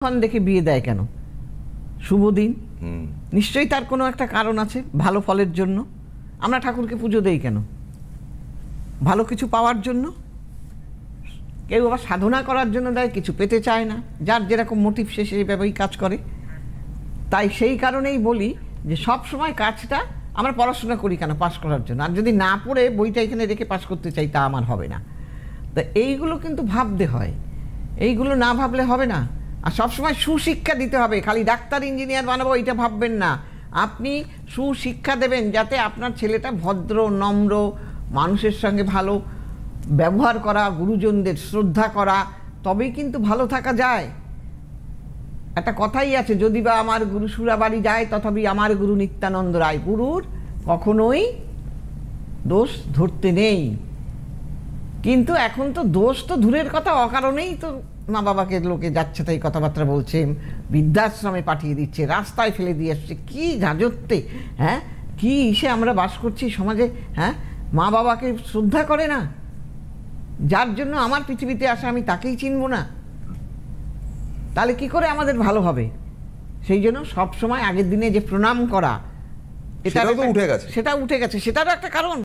দেখে বিয়ে দেয় কেন? শুভ দিন, নিশ্চয়ই তার কোনো একটা কারণ আছে, ভালো ফলের জন্য। আমরা ঠাকুরকে পুজো দেই কেন? ভালো কিছু পাওয়ার জন্য। কেউ আবার সাধনা করার জন্য দেয়, কিছু পেতে চায় না, যার যেরকম মোটিভ সে সেইভাবেই কাজ করে। তাই সেই কারণেই বলি যে সব সময় কাজটা আমরা পড়াশোনা করি কেন? পাস করার জন্য। আর যদি না পড়ে বইটা এখানে রেখে পাস করতে চাই, তা আমার হবে না। তা এইগুলো কিন্তু ভাবতে হয়, এইগুলো না ভাবলে হবে না। আর সবসময় সুশিক্ষা দিতে হবে। খালি ডাক্তার ইঞ্জিনিয়ার বানাবো এইটা ভাববেন না। আপনি সুশিক্ষা দেবেন যাতে আপনার ছেলেটা ভদ্র, নম্র, মানুষের সঙ্গে ভালো ব্যবহার করা, গুরুজনদের শ্রদ্ধা করা, তবেই কিন্তু ভালো থাকা যায়। একটা কথাই আছে, যদি বা আমার গুরু সুরাবাড়ি যায় তথাপি আমার গুরু নিত্যানন্দ রায়। গুরুর কখনোই দোষ ধরতে নেই। কিন্তু এখন তো দোষ তো দূরের কথা, অকারণেই তো মা বাবাকে লোকে যাচ্ছে তাই কথাবার্তা বলছে, বৃদ্ধাশ্রমে পাঠিয়ে দিচ্ছে, রাস্তায় ফেলে দিয়ে আসছে। কি রাজত্বে, হ্যাঁ, কি ইসে আমরা বাস করছি সমাজে। হ্যাঁ, মা বাবাকে শ্রদ্ধা করে না। যার জন্য আমার পৃথিবীতে আসে আমি তাকেই চিনব না, তাহলে কি করে আমাদের ভালো হবে? সেই জন্য সবসময় আগের দিনে যে প্রণাম করা, সেটাও তো উঠে গেছে। সেটা উঠে গেছে, সেটারও একটা কারণ।